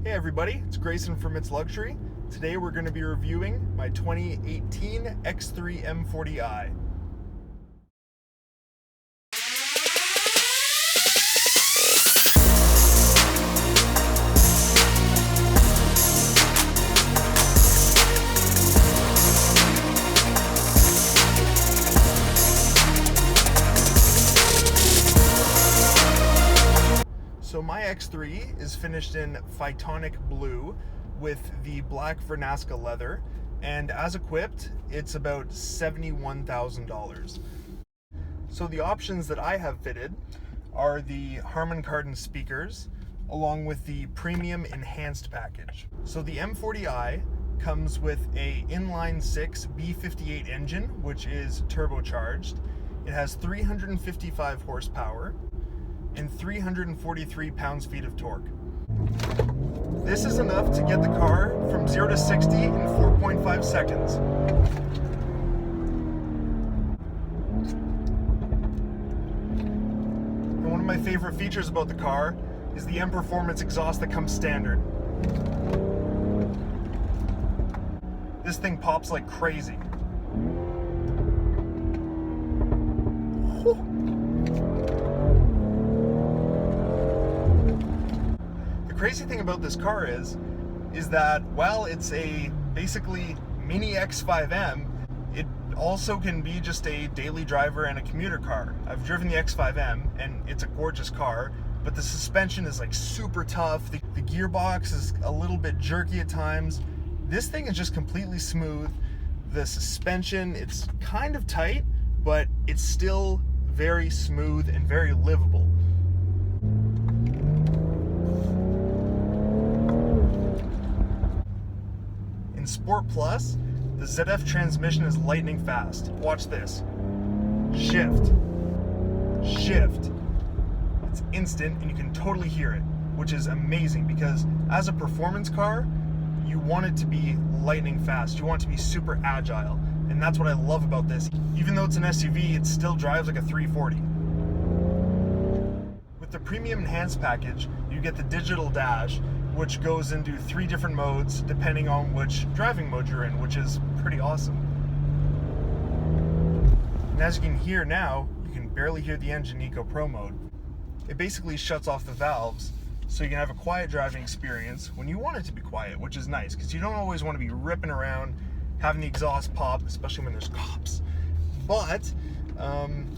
Hey everybody, it's Grayson from It's Luxury. Today we're going to be reviewing my 2018 X3 M40i. So my X3 is finished in Phytonic blue with the black Vernasca leather, and as equipped, it's about $71,000. So the options that I have fitted are the Harman Kardon speakers, along with the premium enhanced package. So the M40i comes with a inline-6 B58 engine, which is turbocharged. It has 355 horsepower and 343 pounds-feet of torque. This is enough to get the car from 0 to 60 in 4.5 seconds. And one of my favorite features about the car is the M Performance exhaust that comes standard. This thing pops like crazy. The crazy thing about this car is that while it's a basically mini X5M, it also can be just a daily driver and a commuter car. I've driven the X5M and it's a gorgeous car, but the suspension is like super tough. The gearbox is a little bit jerky at times. This thing is just completely smooth. The suspension, it's kind of tight, but it's still very smooth and very livable. Sport Plus, the ZF transmission is lightning fast. Watch this. Shift. Shift. It's instant and you can totally hear it, which is amazing because as a performance car, you want it to be lightning fast. You want it to be super agile. And that's what I love about this. Even though it's an SUV, it still drives like a 340. With the premium enhanced package, you get the digital dash, which goes into 3 different modes depending on which driving mode you're in, which is pretty awesome. And as you can hear now, you can barely hear the engine Eco Pro mode. It basically shuts off the valves so you can have a quiet driving experience when you want it to be quiet, which is nice because you don't always want to be ripping around, having the exhaust pop, especially when there's cops. But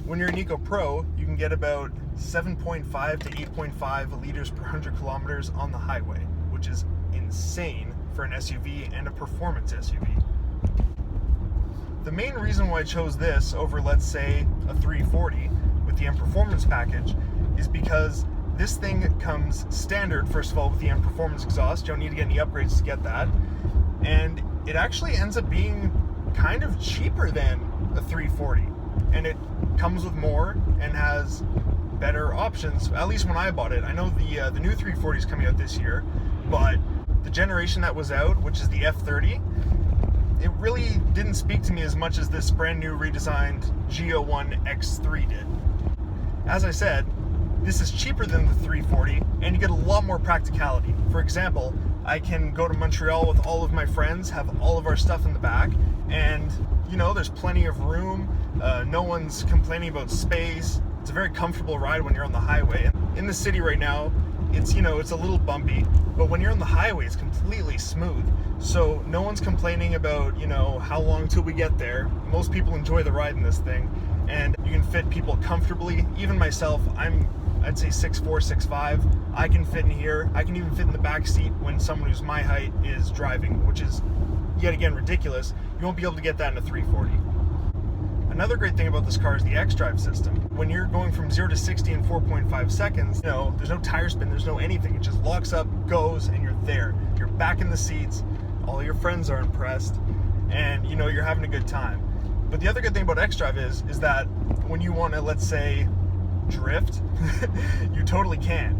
when you're an Eco Pro, you can get about 7.5 to 8.5 liters per 100 kilometers on the highway, which is insane for an SUV and a performance SUV. The main reason why I chose this over, let's say, a 340 with the M Performance package is because this thing comes standard, first of all, with the M Performance exhaust. You don't need to get any upgrades to get that. And it actually ends up being kind of cheaper than a 340. And it comes with more and has better options, at least when I bought it. I know the new 340 is coming out this year, but the generation that was out, which is the F30, it really didn't speak to me as much as this brand new redesigned G01 X3 did. As I said, this is cheaper than the 340 and you get a lot more practicality. For example, I can go to Montreal with all of my friends, have all of our stuff in the back, and you know, there's plenty of room. No one's complaining about space. It's a very comfortable ride when you're on the highway. In the city right now, it's, you know, it's a little bumpy, but when you're on the highway, it's completely smooth. So no one's complaining about, you know, how long till we get there. Most people enjoy the ride in this thing, and you can fit people comfortably. Even myself, I'd say 6'4", 6'5". I can fit in here. I can even fit in the back seat when someone who's my height is driving, which is, yet again, ridiculous. You won't be able to get that in a 340. Another great thing about this car is the X-Drive system. When you're going from 0 to 60 in 4.5 seconds, you know, there's no tire spin, there's no anything. It just locks up, goes, and you're there. You're back in the seats, all your friends are impressed, and you know, you're having a good time. But the other good thing about X-Drive is that when you want to, let's say, drift, you totally can.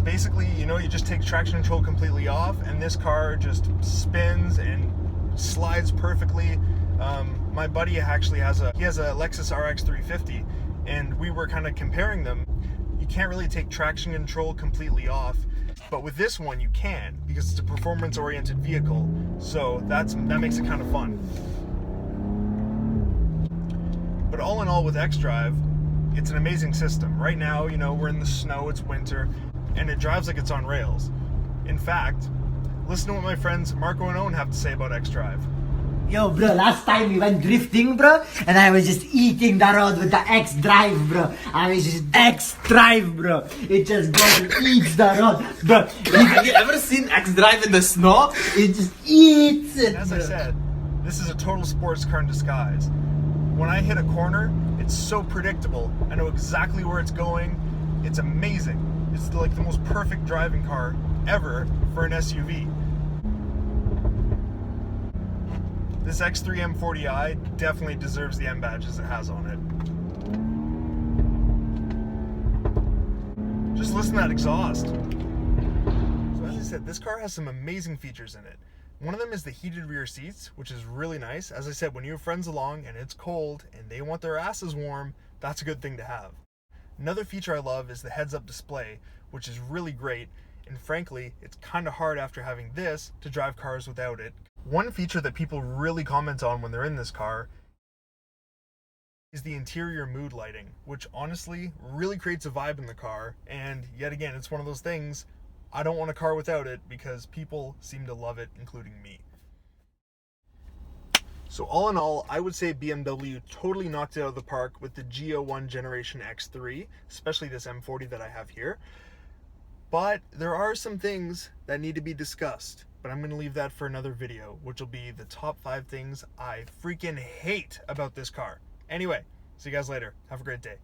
Basically, you know, you just take traction control completely off, and this car just spins and slides perfectly. My buddy actually has a Lexus RX 350, and we were kind of comparing them. You can't really take traction control completely off. But with this one you can, because it's a performance-oriented vehicle, so that makes it kind of fun. But all in all, with xDrive, it's an amazing system. Right now, you know, we're in the snow, it's winter, and it drives like it's on rails. In fact, listen to what my friends Marco and Owen have to say about xDrive. Yo, bro, last time we went drifting, bro, and I was just eating the road with the xDrive, bro. I was just xDrive, bro. It just goes and eats the road, bro. Have you ever seen xDrive in the snow? It just eats it. As I said, this is a total sports car in disguise. When I hit a corner, it's so predictable. I know exactly where it's going. It's amazing. It's like the most perfect driving car ever for an SUV. This X3 M40i definitely deserves the M badges it has on it. Just listen to that exhaust. So as I said, this car has some amazing features in it. One of them is the heated rear seats, which is really nice. As I said, when you have friends along and it's cold and they want their asses warm, that's a good thing to have. Another feature I love is the heads-up display, which is really great, and frankly, it's kind of hard after having this to drive cars without it. One feature that people really comment on when they're in this car is the interior mood lighting, which honestly really creates a vibe in the car, and yet again, it's one of those things, I don't want a car without it because people seem to love it, including me. So all in all, I would say BMW totally knocked it out of the park with the G01 Generation X3, especially this M40 that I have here. But there are some things that need to be discussed, but I'm going to leave that for another video, which will be the top 5 things I freaking hate about this car. Anyway, see you guys later. Have a great day.